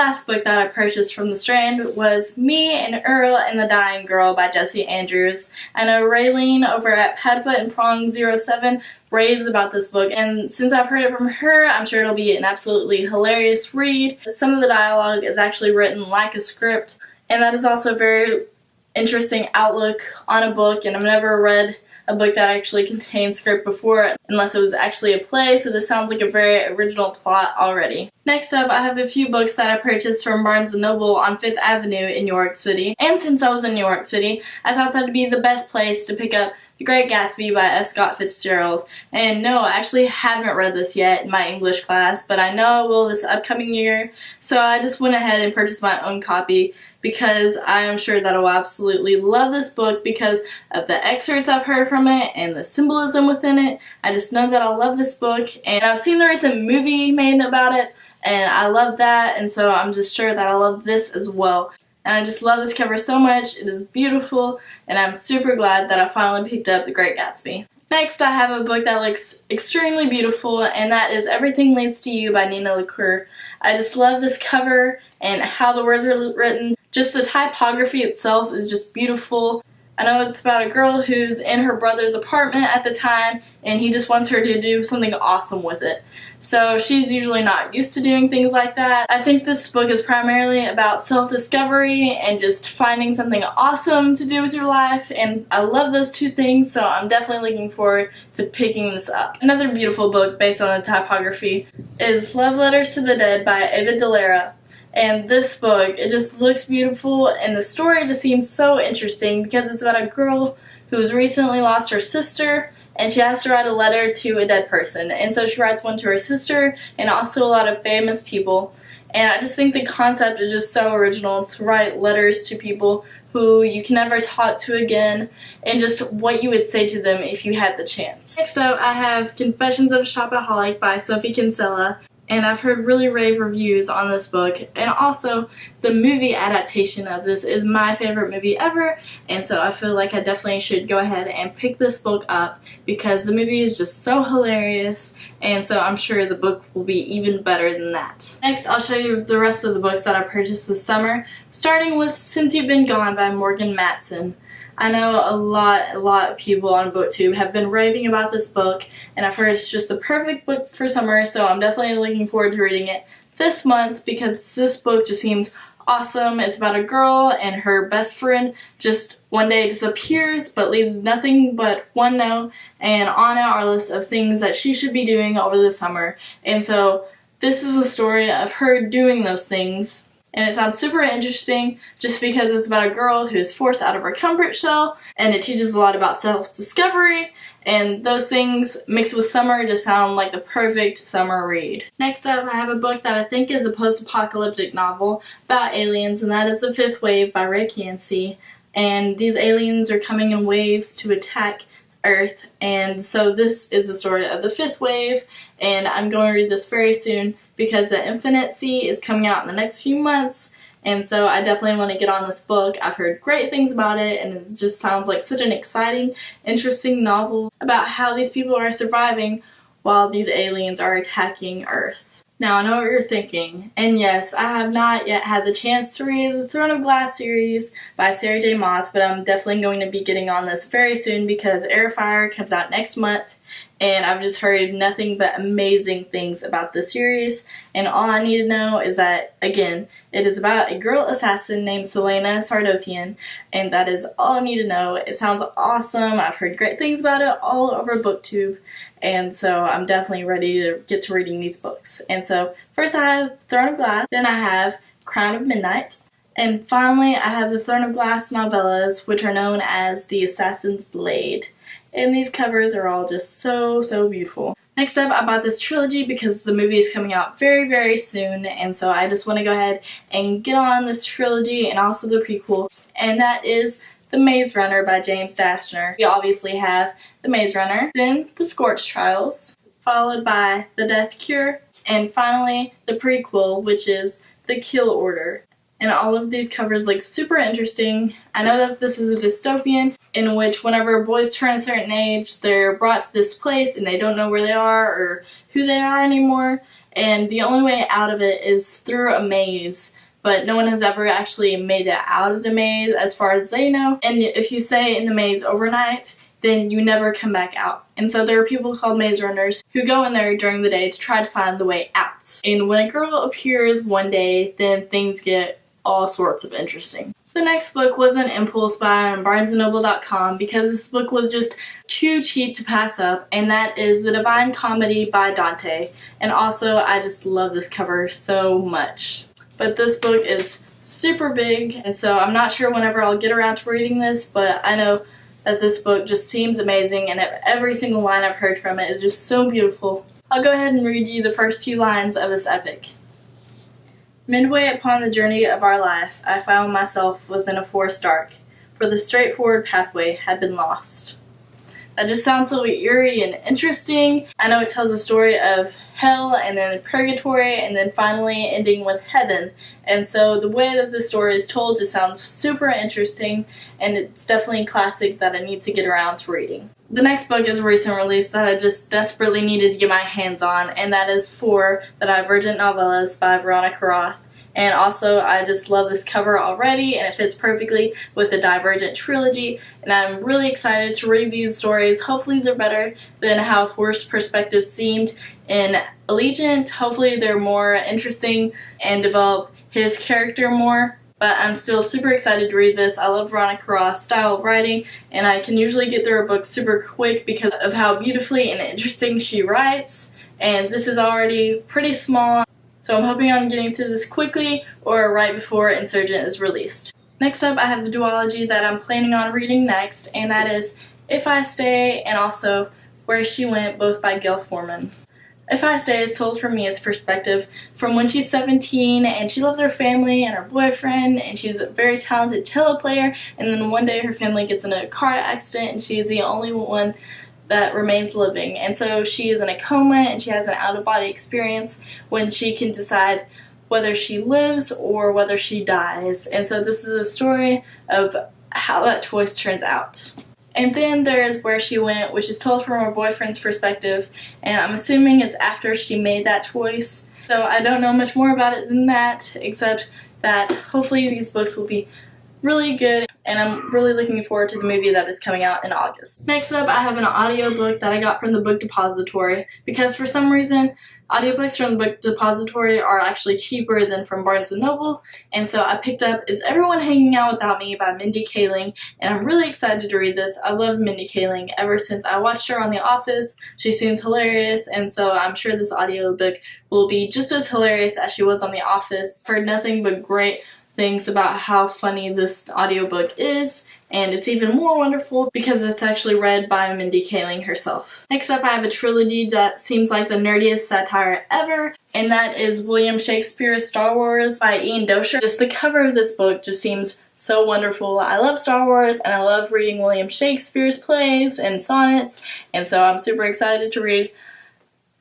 last book that I purchased from the Strand was Me and Earl and the Dying Girl by Jessie Andrews. I know Raylene over at Padfoot and Prong 07 raves about this book, and since I've heard it from her, I'm sure it'll be an absolutely hilarious read. Some of the dialogue is actually written like a script, and that is also a very interesting outlook on a book, and I've never read a book that actually contained script before unless it was actually a play, so this sounds like a very original plot already. Next up, I have a few books that I purchased from Barnes & Noble on 5th Avenue in New York City, and since I was in New York City, I thought that'd be the best place to pick up The Great Gatsby by F. Scott Fitzgerald. And no, I actually haven't read this yet in my English class, but I know I will this upcoming year, so I just went ahead and purchased my own copy because I am sure that I will absolutely love this book because of the excerpts I've heard from it and the symbolism within it. I just know that I'll love this book, and I've seen the recent movie made about it, and I love that, and so I'm just sure that I'll love this as well. And I just love this cover so much. It is beautiful, and I'm super glad that I finally picked up The Great Gatsby. Next, I have a book that looks extremely beautiful, and that is Everything Leads to You by Nina LaCour. I just love this cover and how the words are written. Just the typography itself is just beautiful. I know it's about a girl who's in her brother's apartment at the time, and he just wants her to do something awesome with it. So she's usually not used to doing things like that. I think this book is primarily about self-discovery and just finding something awesome to do with your life, and I love those two things, so I'm definitely looking forward to picking this up. Another beautiful book based on the typography is Love Letters to the Dead by Ava DeLera. And this book, it just looks beautiful, and the story just seems so interesting because it's about a girl who's recently lost her sister, and she has to write a letter to a dead person. And so she writes one to her sister and also a lot of famous people. And I just think the concept is just so original to write letters to people who you can never talk to again, and just what you would say to them if you had the chance. Next up, I have Confessions of a Shopaholic by Sophie Kinsella. And I've heard really rave reviews on this book, and also the movie adaptation of this is my favorite movie ever, and so I feel like I definitely should go ahead and pick this book up because the movie is just so hilarious, and so I'm sure the book will be even better than that. Next, I'll show you the rest of the books that I purchased this summer, starting with Since You've Been Gone by Morgan Matson. I know a lot of people on BookTube have been raving about this book, and I've heard it's just the perfect book for summer, so I'm definitely looking forward to reading it this month because this book just seems awesome. It's about a girl and her best friend just one day disappears but leaves nothing but one note and on our list of things that she should be doing over the summer. And so this is a story of her doing those things. And it sounds super interesting just because it's about a girl who is forced out of her comfort shell, and it teaches a lot about self-discovery, and those things mixed with summer just sound like the perfect summer read. Next up, I have a book that I think is a post-apocalyptic novel about aliens, and that is The Fifth Wave by Ray Yancey. And these aliens are coming in waves to attack Earth, and so this is the story of the fifth wave, and I'm going to read this very soon because The Infinite Sea is coming out in the next few months, and so I definitely want to get on this book. I've heard great things about it, and it just sounds like such an exciting, interesting novel about how these people are surviving while these aliens are attacking Earth. Now, I know what you're thinking, and yes, I have not yet had the chance to read the Throne of Glass series by Sarah J. Maas, but I'm definitely going to be getting on this very soon because Airfire comes out next month, and I've just heard nothing but amazing things about the series, and all I need to know is that, again, it is about a girl assassin named Selena Sardothian, and that is all I need to know. It sounds awesome. I've heard great things about it all over BookTube, and so I'm definitely ready to get to reading these books. And so first I have Throne of Glass, then I have Crown of Midnight, and finally I have the Throne of Glass novellas, which are known as The Assassin's Blade. And these covers are all just so beautiful. Next up, I bought this trilogy because the movie is coming out very soon, and so I just want to go ahead and get on this trilogy and also the prequel, and that is The Maze Runner by James Dashner. We obviously have The Maze Runner, then The Scorch Trials, followed by The Death Cure, and finally the prequel, which is The Kill Order. and all of these covers look super interesting. I know that this is a dystopian in which whenever boys turn a certain age, they're brought to this place and they don't know where they are or who they are anymore, and the only way out of it is through a maze. But no one has ever actually made it out of the maze as far as they know, and if you stay in the maze overnight, then you never come back out. And so there are people called maze runners who go in there during the day to try to find the way out. And when a girl appears one day, then things get all sorts of interesting. The next book was an impulse buy on BarnesandNoble.com because this book was just too cheap to pass up, and that is The Divine Comedy by Dante. And also, I just love this cover so much. But this book is super big, and so I'm not sure whenever I'll get around to reading this, but I know that this book just seems amazing, and every single line I've heard from it is just so beautiful. I'll go ahead and read you the first few lines of this epic. Midway upon the journey of our life, I found myself within a forest dark, for the straightforward pathway had been lost. That just sounds so eerie and interesting. I know it tells a story of hell and then purgatory and then finally ending with heaven. And so the way that this story is told just sounds super interesting, and it's definitely a classic that I need to get around to reading. The next book is a recent release that I just desperately needed to get my hands on, and that is For the Divergent Novellas by Veronica Roth. And also, I just love this cover already, and it fits perfectly with the Divergent trilogy, and I'm really excited to read these stories. Hopefully they're better than how Forced Perspective seemed in Allegiant. Hopefully they're more interesting and develop his character more. But I'm still super excited to read this. I love Veronica Roth's style of writing, and I can usually get through a book super quick because of how beautifully and interesting she writes. And this is already pretty small, so I'm hoping on getting through this quickly or right before Insurgent is released. Next up, I have the duology that I'm planning on reading next, and that is If I Stay and also Where She Went, both by Gail Forman. If I Stay is told from Mia's perspective from when she's 17 and she loves her family and her boyfriend, and she's a very talented cello player, and then one day her family gets in a car accident and she is the only one that remains living, and so she is in a coma and she has an out-of-body experience when she can decide whether she lives or whether she dies. And so this is a story of how that choice turns out. And then there is Where She Went, which is told from her boyfriend's perspective, and I'm assuming it's after she made that choice. So I don't know much more about it than that, except that hopefully these books will be really good, and I'm really looking forward to the movie that is coming out in August. Next up, I have an audiobook that I got from the Book Depository, because for some reason, audiobooks from the Book Depository are actually cheaper than from Barnes & Noble, and so I picked up Is Everyone Hanging Out Without Me by Mindy Kaling, and I'm really excited to read this. I love Mindy Kaling ever since I watched her on The Office. She seems hilarious, and so I'm sure this audiobook will be just as hilarious as she was on The Office. I've heard nothing but great things about how funny this audiobook is, and it's even more wonderful because it's actually read by Mindy Kaling herself. Next up, I have a trilogy that seems like the nerdiest satire ever, and that is William Shakespeare's Star Wars by Ian Doescher. Just the cover of this book just seems so wonderful. I love Star Wars, and I love reading William Shakespeare's plays and sonnets, and so I'm super excited to read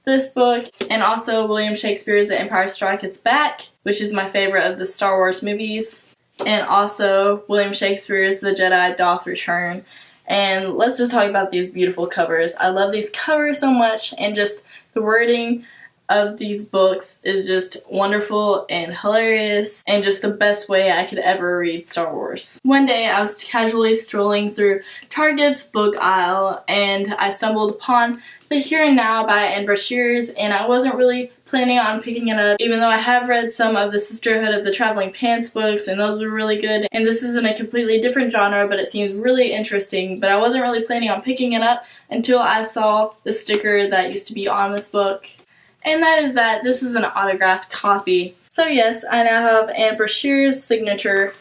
this book, and also William Shakespeare's The Empire Striketh Back, which is my favorite of the Star Wars movies, and also William Shakespeare's The Jedi Doth Return. And let's just talk about these beautiful covers. I love these covers so much, and just the wording of these books is just wonderful and hilarious, and just the best way I could ever read Star Wars. One day I was casually strolling through Target's book aisle, and I stumbled upon The Here and Now by Anne Brashears, and I wasn't really planning on picking it up, even though I have read some of the Sisterhood of the Traveling Pants books, and those were really good. And this is in a completely different genre, but it seems really interesting. But I wasn't really planning on picking it up until I saw the sticker that used to be on this book. And that is that this is an autographed copy. So yes, I now have Anne Brashears' signature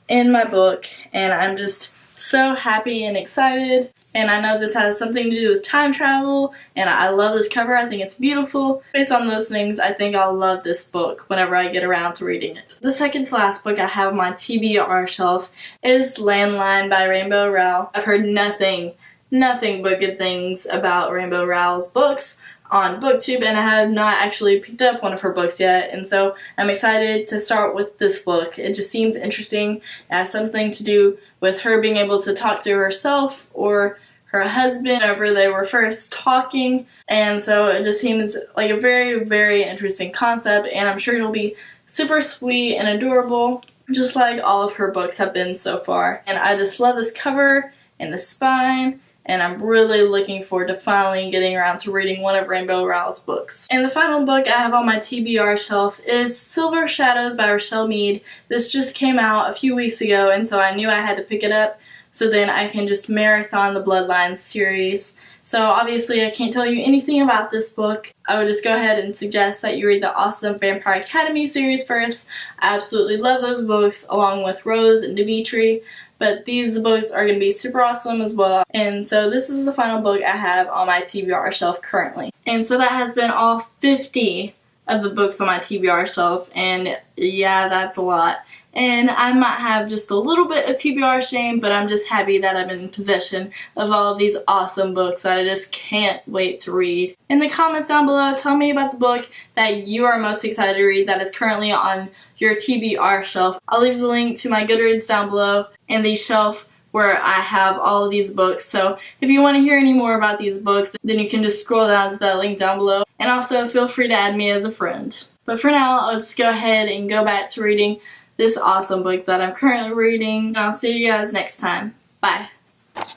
in my book, and I'm just so happy and excited. And I know this has something to do with time travel, and I love this cover. I think it's beautiful. Based on those things, I think I'll love this book whenever I get around to reading it. The second to last book I have on my TBR shelf is Landline by Rainbow Rowell. I've heard nothing but good things about Rainbow Rowell's books. on BookTube, and I have not actually picked up one of her books yet, and so I'm excited to start with this book. It just seems interesting. It has something to do with her being able to talk to herself or her husband whenever they were first talking, and so it just seems like a very, very interesting concept, and I'm sure it'll be super sweet and adorable, just like all of her books have been so far. And I just love this cover and the spine, and I'm really looking forward to finally getting around to reading one of Rainbow Rowell's books. And the final book I have on my TBR shelf is Silver Shadows by Rochelle Mead. This just came out a few weeks ago, and so I knew I had to pick it up so then I can just marathon the Bloodlines series. So obviously I can't tell you anything about this book. I would just go ahead and suggest that you read the awesome Vampire Academy series first. I absolutely love those books along with Rose and Dimitri. But these books are going to be super awesome as well. And so this is the final book I have on my TBR shelf currently. And so that has been all 50 of the books on my TBR shelf. And yeah, that's a lot. And I might have just a little bit of TBR shame, but I'm just happy that I'm in possession of all of these awesome books that I just can't wait to read. In the comments down below, tell me about the book that you are most excited to read that is currently on your TBR shelf. I'll leave the link to my Goodreads down below and the shelf where I have all of these books. So if you want to hear any more about these books, then you can just scroll down to that link down below. And also feel free to add me as a friend. But for now, I'll just go ahead and go back to reading this awesome book that I'm currently reading. And I'll see you guys next time. Bye.